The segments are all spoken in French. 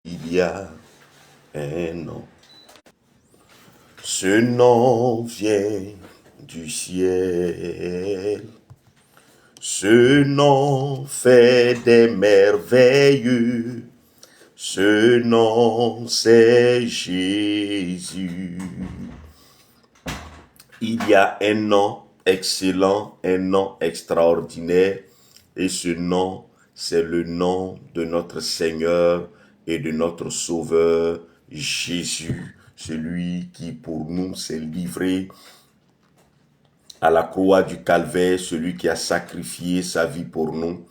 Il y a un nom. Ce nom vient du ciel. Ce nom fait des merveilles. Ce nom, c'est Jésus. Il y a un nom excellent, un nom extraordinaire, et ce nom, c'est le nom de notre Seigneur et de notre Sauveur, Jésus, celui qui pour nous s'est livré à la croix du Calvaire, celui qui a sacrifié sa vie pour nous.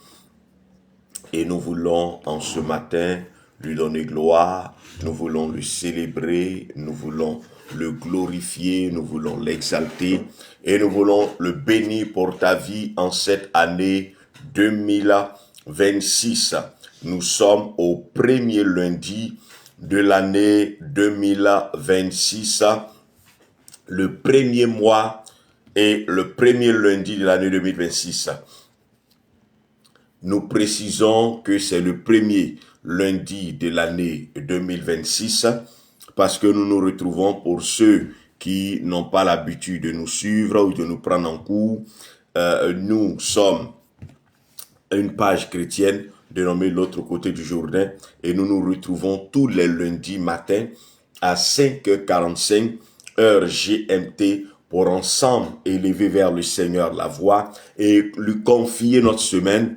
Et nous voulons en ce matin lui donner gloire, nous voulons le célébrer, nous voulons le glorifier, nous voulons l'exalter et nous voulons le bénir pour ta vie en cette année 2026. Nous sommes au premier lundi de l'année 2026, le premier mois et le premier lundi de l'année 2026. Nous précisons que c'est le premier lundi de l'année 2026 parce que nous nous retrouvons pour ceux qui n'ont pas l'habitude de nous suivre ou de nous prendre en cours. Nous sommes une page chrétienne dénommée L'autre côté du Jourdain et nous nous retrouvons tous les lundis matins à 5h45 heure GMT pour ensemble élever vers le Seigneur la voix et lui confier notre semaine,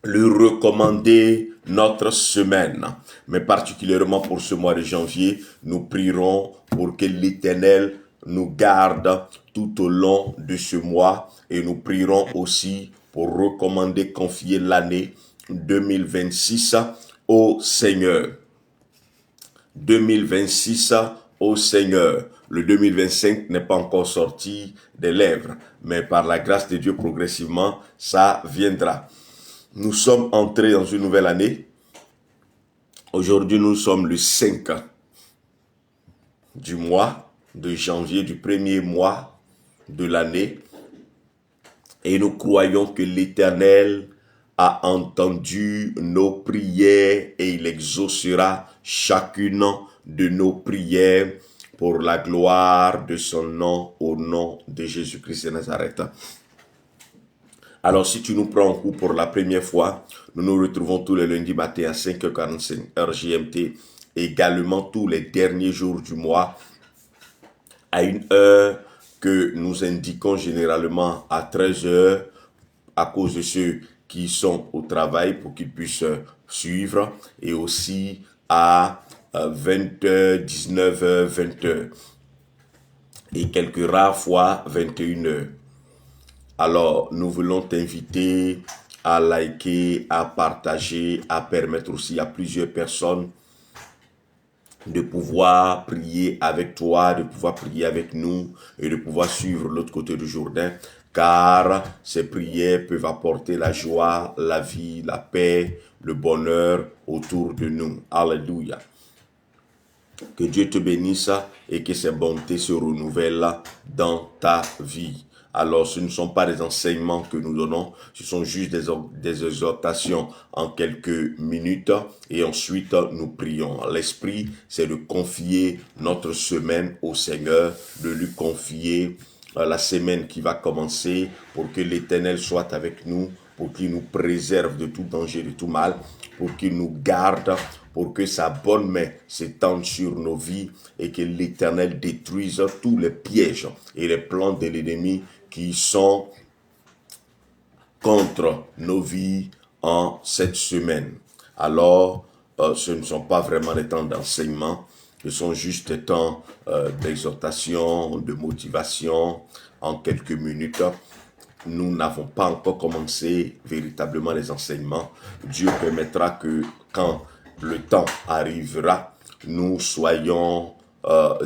lui recommander notre semaine. Mais particulièrement pour ce mois de janvier, nous prierons pour que l'Éternel nous garde tout au long de ce mois et nous prierons aussi pour recommander, confier l'année 2026 au Seigneur. 2026 au Seigneur. Le 2025 n'est pas encore sorti des lèvres, mais par la grâce de Dieu, progressivement, ça viendra. Nous sommes entrés dans une nouvelle année. Aujourd'hui, nous sommes le 5 du mois de janvier, du premier mois de l'année. Et nous croyons que l'Éternel a entendu nos prières et il exaucera chacune de nos prières pour la gloire de son nom, au nom de Jésus-Christ de Nazareth. Alors, si tu nous prends en cours pour la première fois, nous nous retrouvons tous les lundis matin à 5h45 heure GMT, également tous les derniers jours du mois, à une heure que nous indiquons généralement à 13h, à cause de ceux qui sont au travail pour qu'ils puissent suivre, et aussi à 20h, 19h, 20h, et quelques rares fois 21h. Alors, nous voulons t'inviter à liker, à partager, à permettre aussi à plusieurs personnes de pouvoir prier avec toi, de pouvoir prier avec nous et de pouvoir suivre l'autre côté du Jourdain, car ces prières peuvent apporter la joie, la vie, la paix, le bonheur autour de nous. Alléluia. Que Dieu te bénisse et que ses bontés se renouvellent dans ta vie. Alors, ce ne sont pas des enseignements que nous donnons, ce sont juste des exhortations en quelques minutes et ensuite nous prions. L'esprit, c'est de confier notre semaine au Seigneur, de lui confier la semaine qui va commencer pour que l'Éternel soit avec nous, pour qu'il nous préserve de tout danger, de tout mal, pour qu'il nous garde, pour que sa bonne main s'étende sur nos vies et que l'Éternel détruise tous les pièges et les plans de l'ennemi qui sont contre nos vies en cette semaine. Alors, ce ne sont pas vraiment des temps d'enseignement, ce sont juste des temps d'exhortation, de motivation en quelques minutes. Nous n'avons pas encore commencé véritablement les enseignements. Dieu permettra que quand le temps arrivera, nous soyons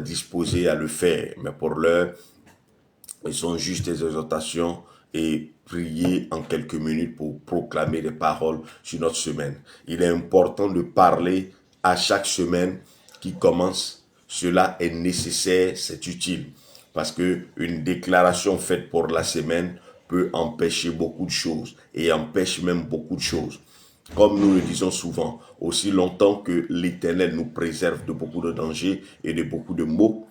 disposés à le faire. Mais pour l'heure, ils sont juste des exhortations et prier en quelques minutes pour proclamer des paroles sur notre semaine. Il est important de parler à chaque semaine qui commence. Cela est nécessaire, c'est utile. Parce qu'une déclaration faite pour la semaine peut empêcher beaucoup de choses et empêche même beaucoup de choses. Comme nous le disons souvent, aussi longtemps que l'Éternel nous préserve de beaucoup de dangers et de beaucoup de maux,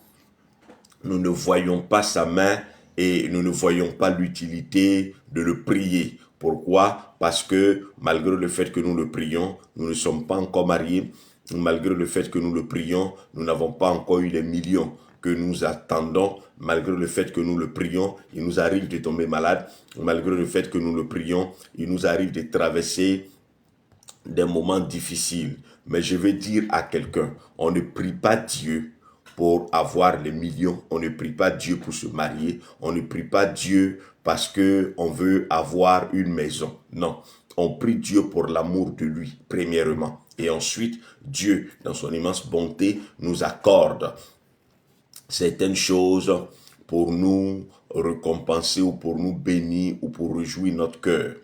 nous ne voyons pas sa main et nous ne voyons pas l'utilité de le prier. Pourquoi? Parce que malgré le fait que nous le prions, nous ne sommes pas encore mariés. Malgré le fait que nous le prions, nous n'avons pas encore eu les millions que nous attendons. Malgré le fait que nous le prions, il nous arrive de tomber malade. Malgré le fait que nous le prions, il nous arrive de traverser des moments difficiles. Mais je vais dire à quelqu'un, on ne prie pas Dieu pour avoir les millions, on ne prie pas Dieu pour se marier, on ne prie pas Dieu parce que on veut avoir une maison. Non, on prie Dieu pour l'amour de lui, premièrement. Et ensuite, Dieu, dans son immense bonté, nous accorde certaines choses pour nous récompenser ou pour nous bénir ou pour réjouir notre cœur.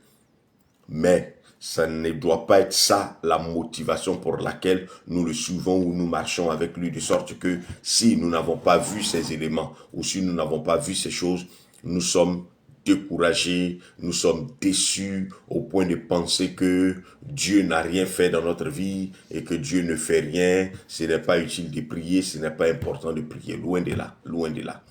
Mais ça ne doit pas être ça la motivation pour laquelle nous le suivons ou nous marchons avec lui, de sorte que si nous n'avons pas vu ces éléments ou si nous n'avons pas vu ces choses, nous sommes découragés, nous sommes déçus au point de penser que Dieu n'a rien fait dans notre vie et que Dieu ne fait rien. Ce n'est pas utile de prier, ce n'est pas important de prier. Loin de là, loin de là.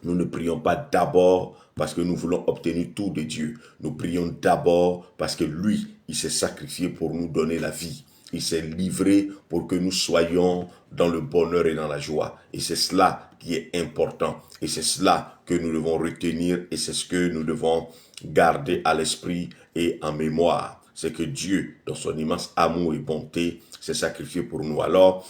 Nous ne prions pas d'abord parce que nous voulons obtenir tout de Dieu. Nous prions d'abord parce que lui, il s'est sacrifié pour nous donner la vie. Il s'est livré pour que nous soyons dans le bonheur et dans la joie. Et c'est cela qui est important. Et c'est cela que nous devons retenir et c'est ce que nous devons garder à l'esprit et en mémoire. C'est que Dieu, dans son immense amour et bonté, s'est sacrifié pour nous. Alors,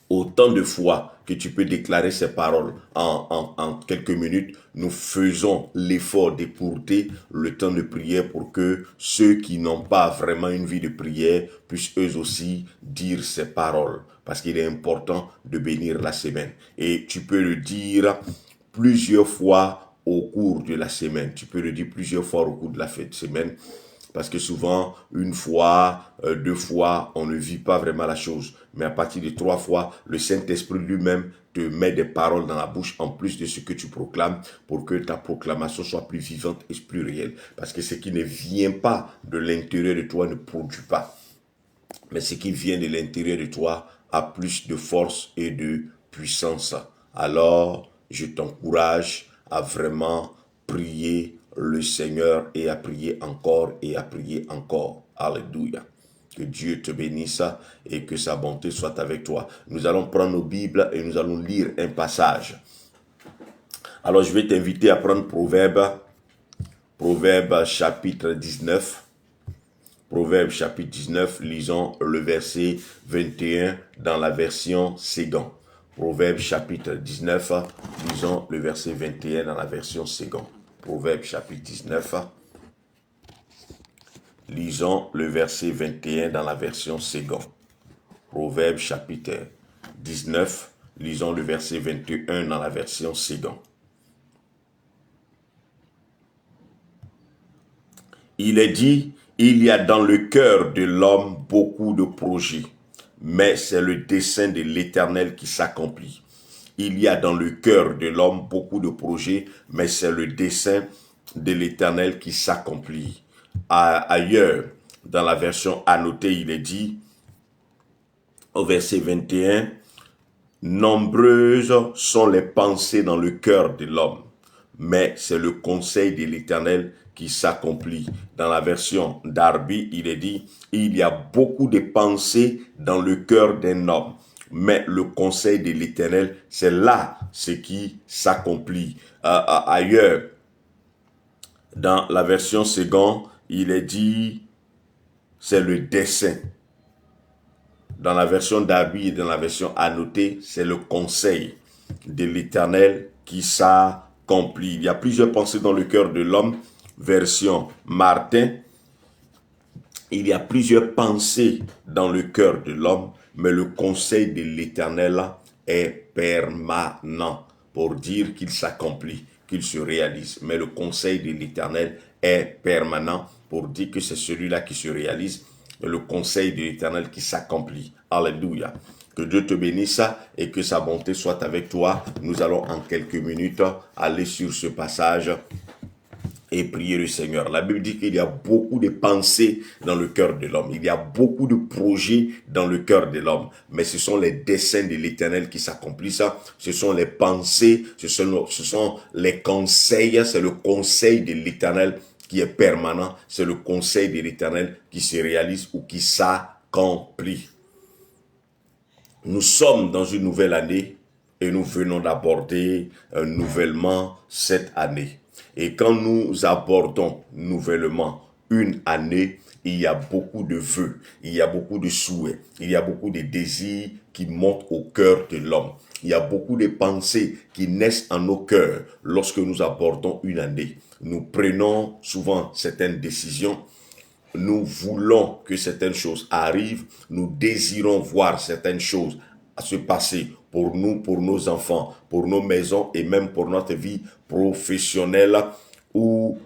autant de fois que tu peux déclarer ces paroles en quelques minutes, nous faisons l'effort d'écourter le temps de prière pour que ceux qui n'ont pas vraiment une vie de prière puissent eux aussi dire ces paroles. Parce qu'il est important de bénir la semaine. Et tu peux le dire plusieurs fois au cours de la semaine. Tu peux le dire plusieurs fois au cours de la semaine. Parce que souvent, une fois, deux fois, on ne vit pas vraiment la chose. Mais à partir de 3 fois, le Saint-Esprit lui-même te met des paroles dans la bouche en plus de ce que tu proclames pour que ta proclamation soit plus vivante et plus réelle. Parce que ce qui ne vient pas de l'intérieur de toi ne produit pas. Mais ce qui vient de l'intérieur de toi a plus de force et de puissance. Alors, je t'encourage à vraiment prier le Seigneur et à prier encore et à prier encore. Alléluia. Que Dieu te bénisse et que sa bonté soit avec toi. Nous allons prendre nos Bibles et nous allons lire un passage. Alors je vais t'inviter à prendre Proverbe chapitre 19. Proverbe chapitre 19, lisons le verset 21 dans la version Ségan. Proverbe chapitre 19, lisons le verset 21 dans la version Ségan. Proverbe chapitre 19, lisons le verset 21 dans la version Ségan. Proverbe chapitre 19, lisons le verset 21 dans la version Ségan. Il est dit, il y a dans le cœur de l'homme beaucoup de projets, mais c'est le dessein de l'Éternel qui s'accomplit. Il y a dans le cœur de l'homme beaucoup de projets, mais c'est le dessein de l'Éternel qui s'accomplit. Ailleurs, dans la version annotée, il est dit, au verset 21, « Nombreuses sont les pensées dans le cœur de l'homme, mais c'est le conseil de l'Éternel qui s'accomplit. » Dans la version Darby, il est dit, « Il y a beaucoup de pensées dans le cœur d'un homme, mais le conseil de l'Éternel, c'est là ce qui s'accomplit. » Ailleurs, dans la version Ségan, il est dit, c'est le dessein. Dans la version Darby et dans la version annotée, c'est le conseil de l'Éternel qui s'accomplit. Il y a plusieurs pensées dans le cœur de l'homme. Version Martin, il y a plusieurs pensées dans le cœur de l'homme, mais le conseil de l'Éternel est permanent pour dire qu'il s'accomplit, qu'il se réalise. Mais le conseil de l'Éternel est permanent pour dire que c'est celui-là qui se réalise, le conseil de l'Éternel qui s'accomplit. Alléluia. Que Dieu te bénisse et que sa bonté soit avec toi. Nous allons en quelques minutes aller sur ce passage et prier le Seigneur. La Bible dit qu'il y a beaucoup de pensées dans le cœur de l'homme. Il y a beaucoup de projets dans le cœur de l'homme. Mais ce sont les desseins de l'Éternel qui s'accomplissent. Ce sont les pensées, ce sont les conseils. C'est le conseil de l'Éternel qui est permanent. C'est le conseil de l'Éternel qui se réalise ou qui s'accomplit. Nous sommes dans une nouvelle année et nous venons d'aborder nouvellement cette année. Et quand nous abordons nouvellement une année, il y a beaucoup de vœux, il y a beaucoup de souhaits, il y a beaucoup de désirs qui montent au cœur de l'homme. Il y a beaucoup de pensées qui naissent en nos cœurs lorsque nous abordons une année. Nous prenons souvent certaines décisions. Nous voulons que certaines choses arrivent. Nous désirons voir certaines choses se passer pour nous, pour nos enfants, pour nos maisons et même pour notre vie professionnelle ou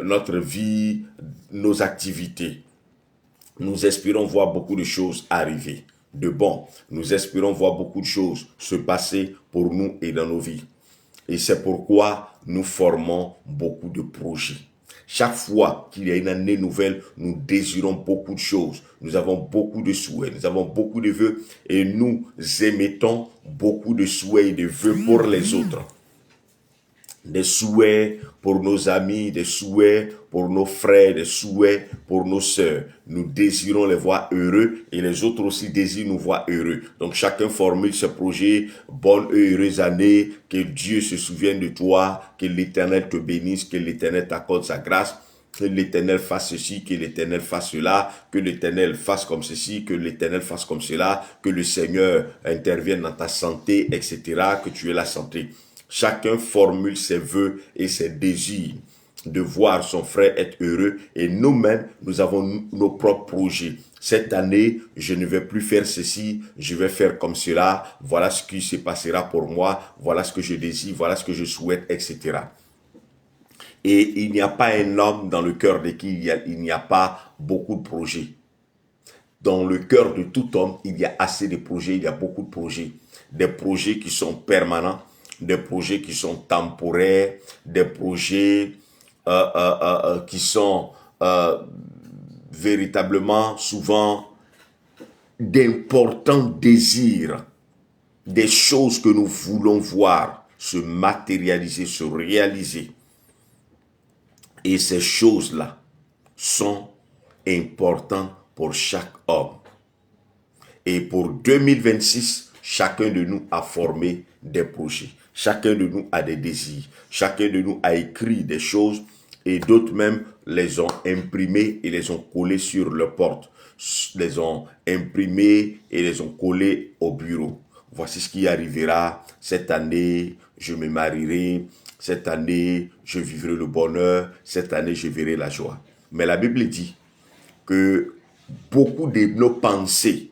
notre vie, nos activités. Nous espérons voir beaucoup de choses arriver de bon. Nous espérons voir beaucoup de choses se passer pour nous et dans nos vies. Et c'est pourquoi nous formons beaucoup de projets. Chaque fois qu'il y a une année nouvelle, nous désirons beaucoup de choses. Nous avons beaucoup de souhaits, nous avons beaucoup de vœux et nous émettons beaucoup de souhaits et de vœux pour les autres. Des souhaits pour nos amis, des souhaits pour nos frères, des souhaits pour nos sœurs. Nous désirons les voir heureux et les autres aussi désirent nous voir heureux. Donc chacun formule ce projet, bonne et heureuse année, que Dieu se souvienne de toi, que l'Éternel te bénisse, que l'Éternel t'accorde sa grâce, que l'Éternel fasse ceci, que l'Éternel fasse cela, que l'Éternel fasse comme ceci, que l'Éternel fasse comme cela, que le Seigneur intervienne dans ta santé, etc., que tu aies la santé. Chacun formule ses vœux et ses désirs de voir son frère être heureux et nous-mêmes, nous avons nos propres projets. Cette année, je ne vais plus faire ceci, je vais faire comme cela, voilà ce qui se passera pour moi, voilà ce que je désire, voilà ce que je souhaite, etc. Et il n'y a pas un homme dans le cœur de qui il n'y a pas beaucoup de projets. Dans le cœur de tout homme, il y a assez de projets, il y a beaucoup de projets. Des projets qui sont permanents, des projets qui sont temporaires, des projets qui sont véritablement souvent d'importants désirs, des choses que nous voulons voir se matérialiser, se réaliser. Et ces choses-là sont importantes pour chaque homme. Et pour 2026, chacun de nous a formé des projets. Chacun de nous a des désirs. Chacun de nous a écrit des choses et d'autres même les ont imprimées et les ont collées sur leur porte. Les ont imprimées et les ont collées au bureau. Voici ce qui arrivera cette année, je me marierai. Cette année, je vivrai le bonheur. Cette année, je verrai la joie. Mais la Bible dit que beaucoup de nos pensées,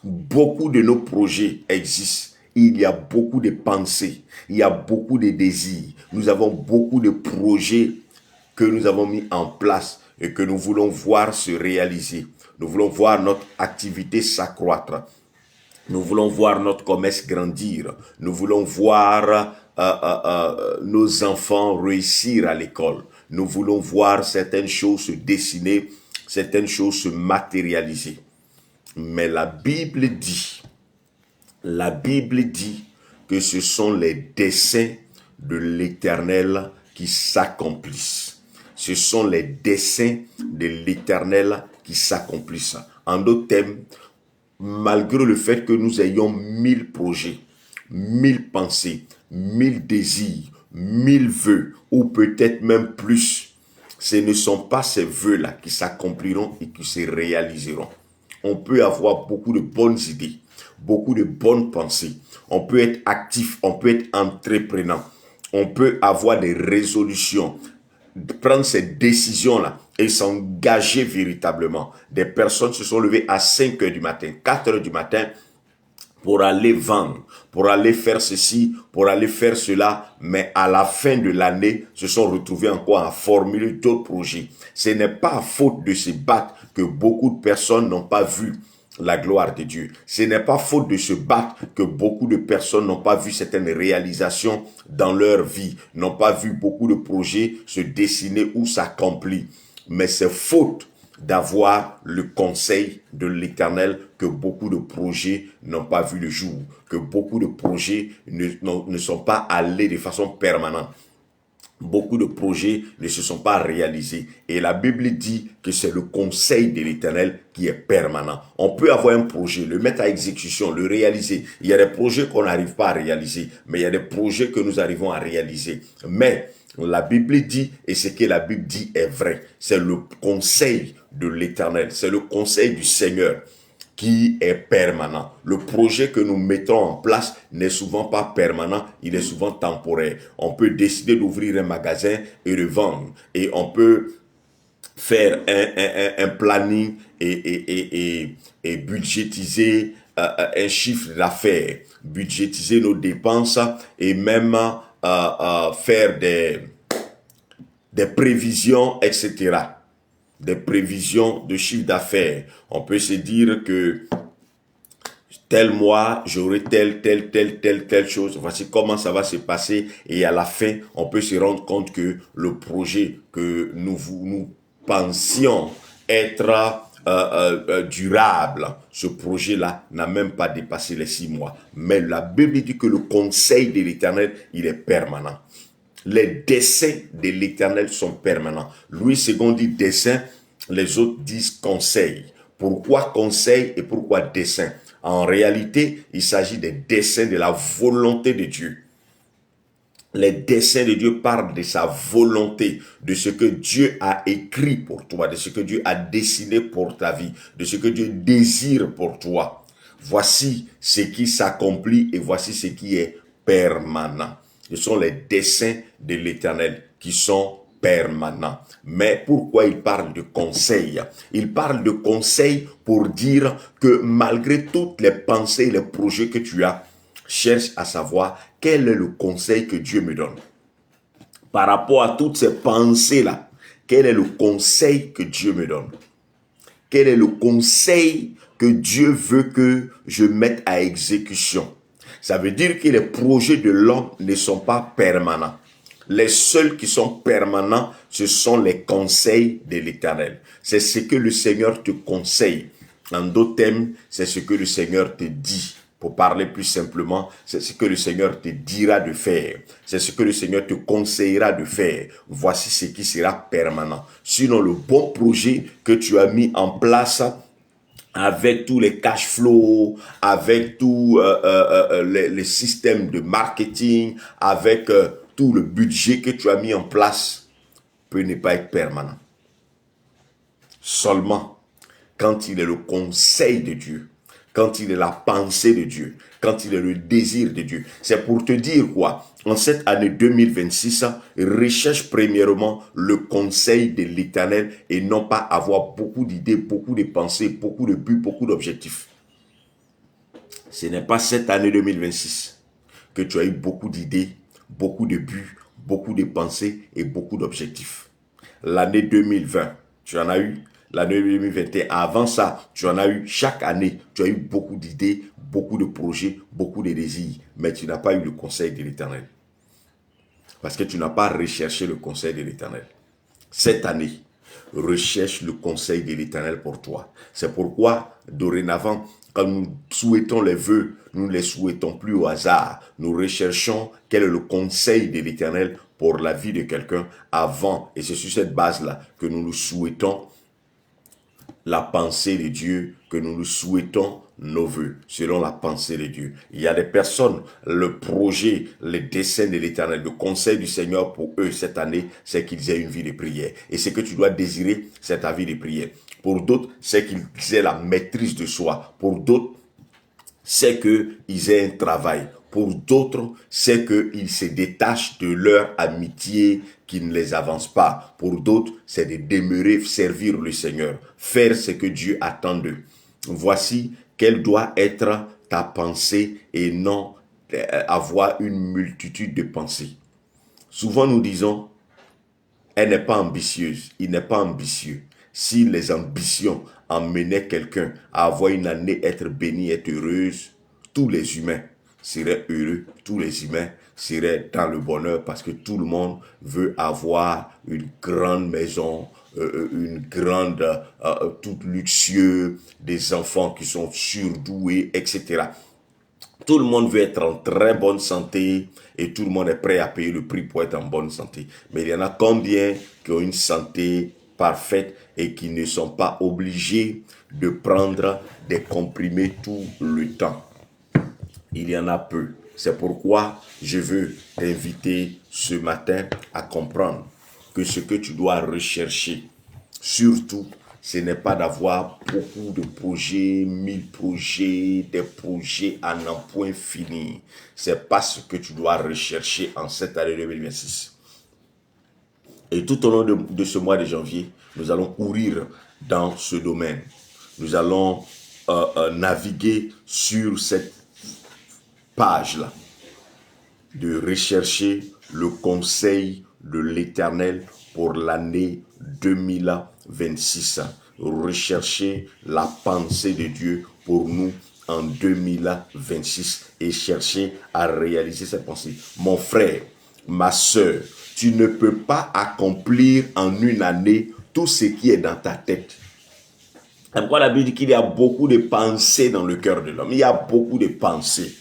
beaucoup de nos projets existent. Il y a beaucoup de pensées, il y a beaucoup de désirs. Nous avons beaucoup de projets que nous avons mis en place et que nous voulons voir se réaliser. Nous voulons voir notre activité s'accroître. Nous voulons voir notre commerce grandir. Nous voulons voir nos enfants réussir à l'école. Nous voulons voir certaines choses se dessiner, certaines choses se matérialiser. Mais la Bible dit que ce sont les desseins de l'Éternel qui s'accomplissent. Ce sont les desseins de l'Éternel qui s'accomplissent. En d'autres termes, malgré le fait que nous ayons 1000 projets, 1000 pensées, 1000 désirs, 1000 vœux, ou peut-être même plus, ce ne sont pas ces vœux-là qui s'accompliront et qui se réaliseront. On peut avoir beaucoup de bonnes idées, beaucoup de bonnes pensées. On peut être actif, on peut être entreprenant. On peut avoir des résolutions, prendre ces décisions-là et s'engager véritablement. Des personnes se sont levées à 5 heures du matin, 4 heures du matin pour aller vendre, pour aller faire ceci, pour aller faire cela, mais à la fin de l'année, se sont retrouvés encore à formuler d'autres projets. Ce n'est pas à faute de se battre que beaucoup de personnes n'ont pas vu la gloire de Dieu. Ce n'est pas faute de se battre que beaucoup de personnes n'ont pas vu certaines réalisations dans leur vie, n'ont pas vu beaucoup de projets se dessiner ou s'accomplir. Mais c'est faute d'avoir le conseil de l'Éternel que beaucoup de projets n'ont pas vu le jour, que beaucoup de projets ne sont pas allés de façon permanente. Beaucoup de projets ne se sont pas réalisés. Et la Bible dit que c'est le conseil de l'Éternel qui est permanent. On peut avoir un projet, le mettre à exécution, le réaliser. Il y a des projets qu'on n'arrive pas à réaliser, mais il y a des projets que nous arrivons à réaliser. Mais la Bible dit, et ce que la Bible dit est vrai, c'est le conseil de l'Éternel, c'est le conseil du Seigneur qui est permanent. Le projet que nous mettons en place n'est souvent pas permanent, il est souvent temporaire. On peut décider d'ouvrir un magasin et de vendre. Et on peut faire un planning et budgétiser un chiffre d'affaires, budgétiser nos dépenses et même faire des prévisions, etc. Des prévisions de chiffre d'affaires. On peut se dire que tel mois, j'aurai telle chose. Voici comment ça va se passer. Et à la fin, on peut se rendre compte que le projet que nous pensions être durable, ce projet-là n'a même pas dépassé les 6 mois. Mais la Bible dit que le conseil de l'Éternel, il est permanent. Les desseins de l'Éternel sont permanents. Louis II dit dessein, les autres disent conseil. Pourquoi conseil et pourquoi dessein? En réalité, il s'agit des desseins de la volonté de Dieu. Les desseins de Dieu parlent de sa volonté, de ce que Dieu a écrit pour toi, de ce que Dieu a dessiné pour ta vie, de ce que Dieu désire pour toi. Voici ce qui s'accomplit et voici ce qui est permanent. Ce sont les desseins de l'Éternel qui sont permanents. Mais pourquoi il parle de conseil? Il parle de conseil pour dire que malgré toutes les pensées et les projets que tu as, cherche à savoir quel est le conseil que Dieu me donne. Par rapport à toutes ces pensées-là, quel est le conseil que Dieu me donne? Quel est le conseil que Dieu veut que je mette à exécution? Ça veut dire que les projets de l'homme ne sont pas permanents. Les seuls qui sont permanents, ce sont les conseils de l'Éternel. C'est ce que le Seigneur te conseille. En d'autres termes, c'est ce que le Seigneur te dit. Pour parler plus simplement, c'est ce que le Seigneur te dira de faire. C'est ce que le Seigneur te conseillera de faire. Voici ce qui sera permanent. Sinon, le bon projet que tu as mis en place avec tous les cash flows, avec tous les systèmes de marketing, avec tout le budget que tu as mis en place, peut ne pas être permanent. Seulement quand il est le conseil de Dieu, quand il est la pensée de Dieu, quand il est le désir de Dieu. C'est pour te dire quoi? En cette année 2026, recherche premièrement le conseil de l'Éternel et non pas avoir beaucoup d'idées, beaucoup de pensées, beaucoup de buts, beaucoup d'objectifs. Ce n'est pas cette année 2026 que tu as eu beaucoup d'idées, beaucoup de buts, beaucoup de pensées et beaucoup d'objectifs. L'année 2020, tu en as eu. L'année 2021, avant ça, tu en as eu chaque année. Tu as eu beaucoup d'idées, beaucoup de projets, beaucoup de désirs. Mais tu n'as pas eu le conseil de l'Éternel. Parce que tu n'as pas recherché le conseil de l'Éternel. Cette année, recherche le conseil de l'Éternel pour toi. C'est pourquoi, dorénavant, quand nous souhaitons les vœux, nous ne les souhaitons plus au hasard. Nous recherchons quel est le conseil de l'Éternel pour la vie de quelqu'un avant. Et c'est sur cette base-là que nous nous souhaitons la pensée de Dieu, que nous nous souhaitons nos vœux, selon la pensée de Dieu. Il y a des personnes, le projet, les desseins de l'Éternel, le conseil du Seigneur pour eux cette année, c'est qu'ils aient une vie de prière. Et ce que tu dois désirer, c'est ta vie de prière. Pour d'autres, c'est qu'ils aient la maîtrise de soi. Pour d'autres, c'est qu'ils aient un travail. Pour d'autres, c'est qu'ils se détachent de leur amitié qui ne les avance pas. Pour d'autres, c'est de demeurer, servir le Seigneur, faire ce que Dieu attend d'eux. Voici quelle doit être ta pensée et non avoir une multitude de pensées. Souvent nous disons, elle n'est pas ambitieuse, il n'est pas ambitieux. Si les ambitions emmenait quelqu'un à avoir une année, être béni, être heureuse, tous les humains seraient heureux, tous les humains seraient dans le bonheur parce que tout le monde veut avoir une grande maison, une grande, toute luxueux, des enfants qui sont surdoués, etc. Tout le monde veut être en très bonne santé et tout le monde est prêt à payer le prix pour être en bonne santé. Mais il y en a combien qui ont une santé parfaite et qui ne sont pas obligés de prendre des comprimés tout le temps? Il y en a peu. C'est pourquoi je veux t'inviter ce matin à comprendre que ce que tu dois rechercher, surtout, ce n'est pas d'avoir beaucoup de projets, 1000 projets, des projets à n'en point finir. Ce n'est pas ce que tu dois rechercher en cette année 2026. Et tout au long de ce mois de janvier, nous allons courir dans ce domaine. Nous allons naviguer sur cette page-là, de rechercher le conseil de l'Éternel pour l'année 2026. Rechercher la pensée de Dieu pour nous en 2026 et chercher à réaliser cette pensée. Mon frère, ma soeur, tu ne peux pas accomplir en une année tout ce qui est dans ta tête. Pourquoi la Bible dit qu'il y a beaucoup de pensées dans le cœur de l'homme? Il y a beaucoup de pensées.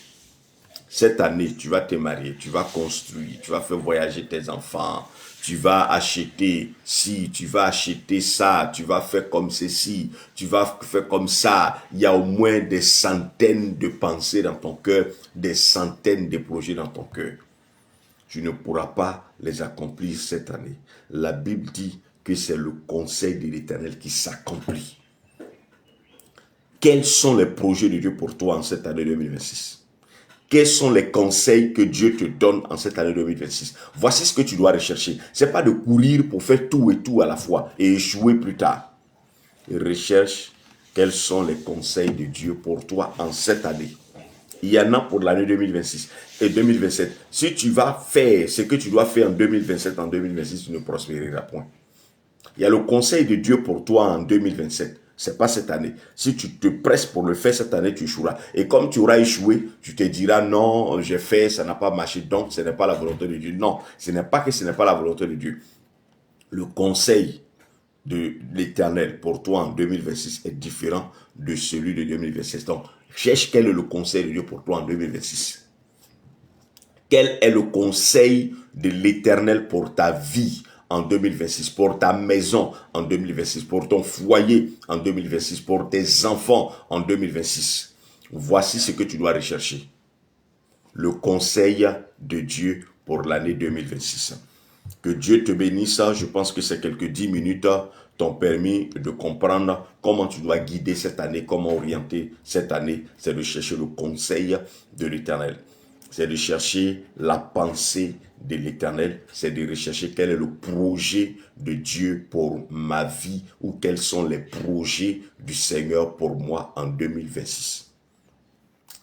Cette année, tu vas te marier, tu vas construire, tu vas faire voyager tes enfants, tu vas acheter ci, tu vas acheter ça, tu vas faire comme ceci, tu vas faire comme ça. Il y a au moins des centaines de pensées dans ton cœur, des centaines de projets dans ton cœur. Tu ne pourras pas les accomplir cette année. La Bible dit que c'est le conseil de l'Éternel qui s'accomplit. Quels sont les projets de Dieu pour toi en cette année 2026? Quels sont les conseils que Dieu te donne en cette année 2026? Voici ce que tu dois rechercher. Ce n'est pas de courir pour faire tout et tout à la fois et échouer plus tard. Recherche quels sont les conseils de Dieu pour toi en cette année. Il y en a pour l'année 2026 et 2027. Si tu vas faire ce que tu dois faire en 2027, en 2026, tu ne prospéreras point. Il y a le conseil de Dieu pour toi en 2027. Ce n'est pas cette année. Si tu te presses pour le faire cette année, tu échoueras. Et comme tu auras échoué, tu te diras non, j'ai fait, ça n'a pas marché, donc ce n'est pas la volonté de Dieu. Non, ce n'est pas que ce n'est pas la volonté de Dieu. Le conseil de l'Éternel pour toi en 2026 est différent de celui de 2026. Donc, cherche quel est le conseil de Dieu pour toi en 2026. Quel est le conseil de l'Éternel pour ta vie en 2026, pour ta maison en 2026, pour ton foyer en 2026, pour tes enfants en 2026. Voici ce que tu dois rechercher. Le conseil de Dieu pour l'année 2026. Que Dieu te bénisse. Je pense que ces quelques 10 minutes t'ont permis de comprendre comment tu dois guider cette année, comment orienter cette année. C'est de chercher le conseil de l'Éternel. C'est de chercher la pensée de l'Éternel, c'est de rechercher quel est le projet de Dieu pour ma vie ou quels sont les projets du Seigneur pour moi en 2026.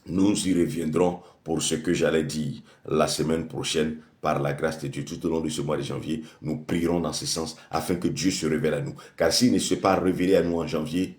Nous y reviendrons pour ce que j'allais dire la semaine prochaine par la grâce de Dieu. Tout au long de ce mois de janvier, nous prierons dans ce sens afin que Dieu se révèle à nous. Car s'il ne s'est pas révélé à nous en janvier,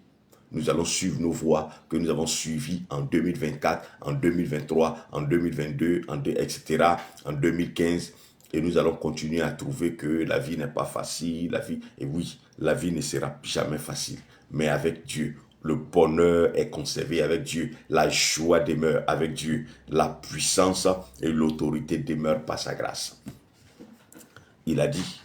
nous allons suivre nos voies que nous avons suivies en 2024, en 2023, en 2022, etc., en 2015. Et nous allons continuer à trouver que la vie n'est pas facile. Et oui, la vie ne sera jamais facile. Mais avec Dieu, le bonheur est conservé avec Dieu. La joie demeure avec Dieu. La puissance et l'autorité demeurent par sa grâce. Il a dit,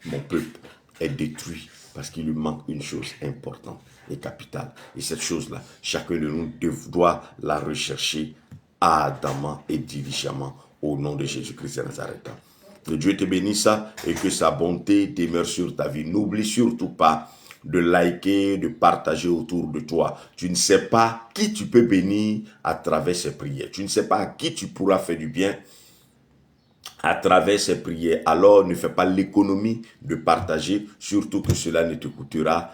mon peuple est détruit parce qu'il lui manque une chose importante et capitale. Et cette chose-là, chacun de nous doit la rechercher ardemment et diligemment au nom de Jésus-Christ de Nazareth. Que Dieu te bénisse et que sa bonté demeure sur ta vie. N'oublie surtout pas de liker, de partager autour de toi. Tu ne sais pas qui tu peux bénir à travers ces prières. Tu ne sais pas à qui tu pourras faire du bien à travers ces prières. Alors ne fais pas l'économie de partager, surtout que cela ne te coûtera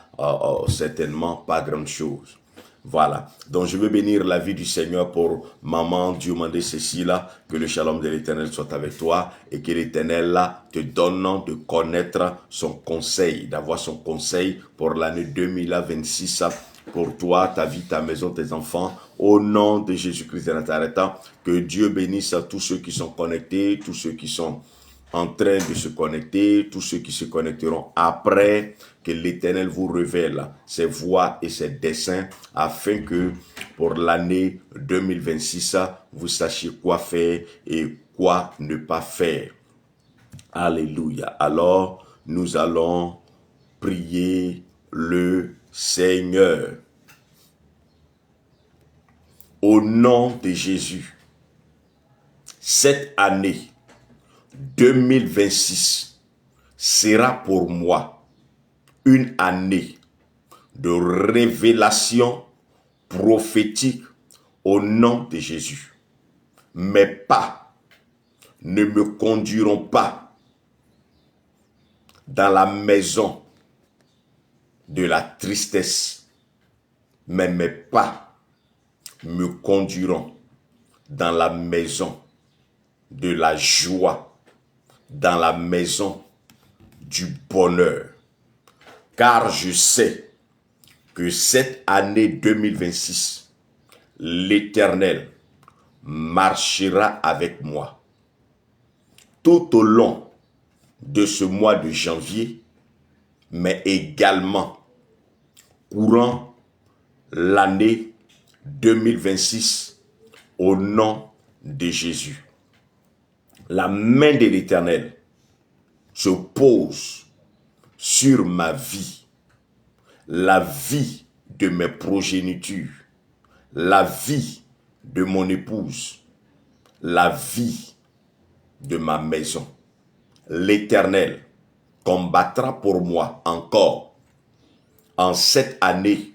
certainement pas grand chose. Voilà. Donc, je veux bénir la vie du Seigneur pour maman Diomandé Cécile. Que le shalom de l'Éternel soit avec toi et que l'Éternel te donne de connaître son conseil, d'avoir son conseil pour l'année 2026 pour toi, ta vie, ta maison, tes enfants. Au nom de Jésus-Christ de Nazareth, que Dieu bénisse tous ceux qui sont connectés, tous ceux qui sont en train de se connecter, tous ceux qui se connecteront après, que l'Éternel vous révèle ses voies et ses desseins afin que pour l'année 2026, vous sachiez quoi faire et quoi ne pas faire. Alléluia. Alors, nous allons prier le Seigneur. Au nom de Jésus, cette année 2026 sera pour moi une année de révélation prophétique au nom de Jésus. Mes pas ne me conduiront pas dans la maison de la tristesse, mais mes pas me conduiront dans la maison de la joie, dans la maison du bonheur. Car je sais que cette année 2026, l'Éternel marchera avec moi. Tout au long de ce mois de janvier, mais également courant l'année 2026 au nom de Jésus. La main de l'Éternel se pose sur ma vie, la vie de mes progénitures, la vie de mon épouse, la vie de ma maison. L'Éternel combattra pour moi encore en cette année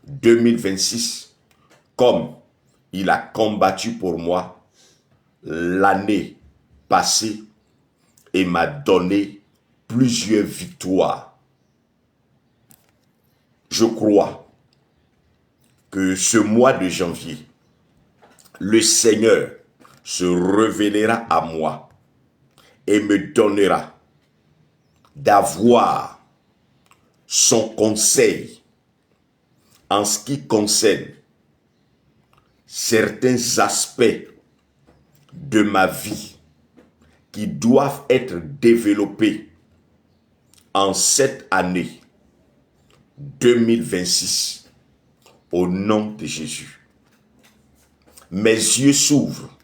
2026 comme il a combattu pour moi l'année passée et m'a donné plusieurs victoires. Je crois que ce mois de janvier, le Seigneur se révélera à moi et me donnera d'avoir son conseil en ce qui concerne certains aspects de ma vie qui doivent être développés en cette année 2026 au nom de Jésus. Mes yeux s'ouvrent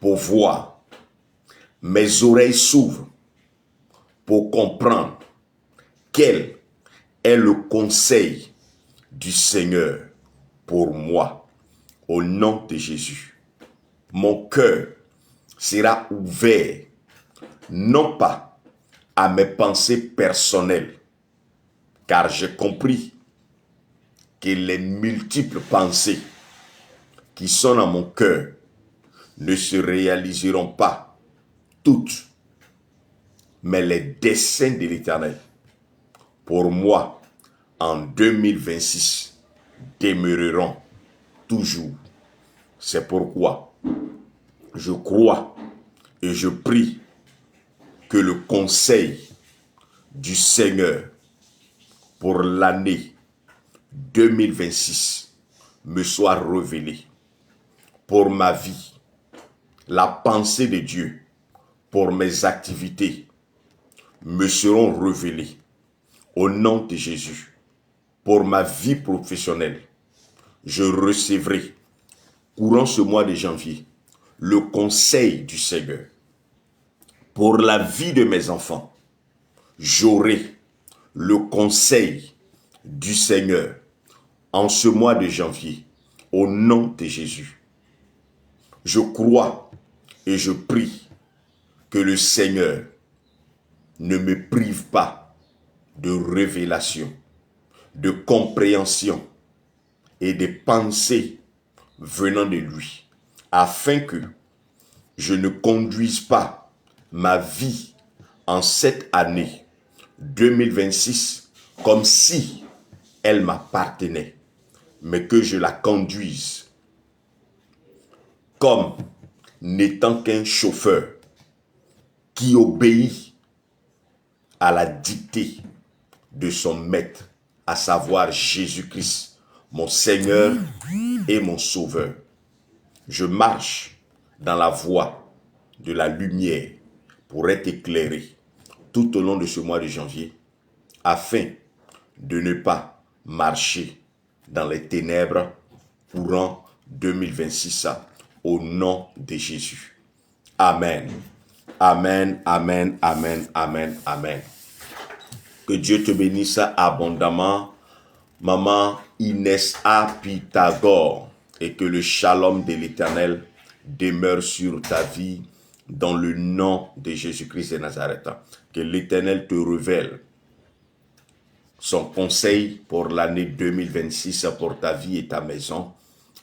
pour voir, mes oreilles s'ouvrent pour comprendre quel est le conseil du Seigneur pour moi au nom de Jésus. Mon cœur sera ouvert non pas à mes pensées personnelles, car j'ai compris que les multiples pensées qui sont dans mon cœur ne se réaliseront pas toutes, mais les desseins de l'Éternel pour moi en 2026 demeureront toujours. C'est pourquoi je crois et je prie que le conseil du Seigneur pour l'année 2026 me soit révélé. Pour ma vie, la pensée de Dieu pour mes activités me seront révélées au nom de Jésus. Pour ma vie professionnelle, je recevrai, courant ce mois de janvier, le conseil du Seigneur. Pour la vie de mes enfants, j'aurai le conseil du Seigneur en ce mois de janvier, au nom de Jésus. Je crois et je prie que le Seigneur ne me prive pas de révélation, de compréhension et de pensées venant de lui, afin que je ne conduise pas ma vie en cette année 2026 comme si elle m'appartenait, mais que je la conduise comme n'étant qu'un chauffeur qui obéit à la dictée de son maître, à savoir Jésus-Christ, mon Seigneur et mon Sauveur. Je marche dans la voie de la lumière pour être éclairé tout au long de ce mois de janvier, afin de ne pas marcher dans les ténèbres courant 2026, au nom de Jésus. Amen. Amen, amen, amen, amen, amen. Que Dieu te bénisse abondamment, maman Inès A. Pythagore, et que le shalom de l'Éternel demeure sur ta vie dans le nom de Jésus-Christ de Nazareth. Que l'Éternel te révèle son conseil pour l'année 2026 pour ta vie et ta maison,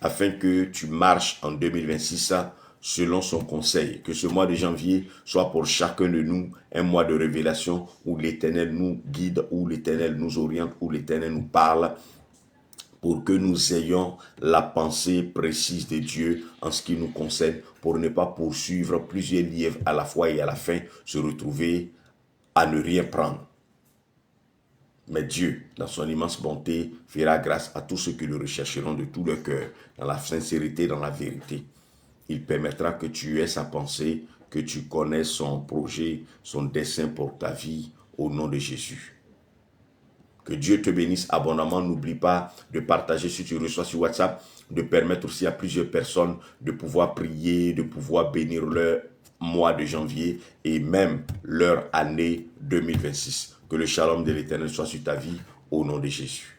afin que tu marches en 2026 selon son conseil. Que ce mois de janvier soit pour chacun de nous un mois de révélation où l'Éternel nous guide, où l'Éternel nous oriente, où l'Éternel nous parle, pour que nous ayons la pensée précise de Dieu en ce qui nous concerne, pour ne pas poursuivre plusieurs lièvres à la fois et à la fin se retrouver à ne rien prendre. Mais Dieu, dans son immense bonté, fera grâce à tous ceux qui le rechercheront de tout leur cœur, dans la sincérité, dans la vérité. Il permettra que tu aies sa pensée, que tu connaisses son projet, son dessein pour ta vie, au nom de Jésus. Que Dieu te bénisse abondamment. N'oublie pas de partager si tu reçois sur WhatsApp, de permettre aussi à plusieurs personnes de pouvoir prier, de pouvoir bénir leur mois de janvier et même leur année 2026. Que le shalom de l'Éternel soit sur ta vie, au nom de Jésus.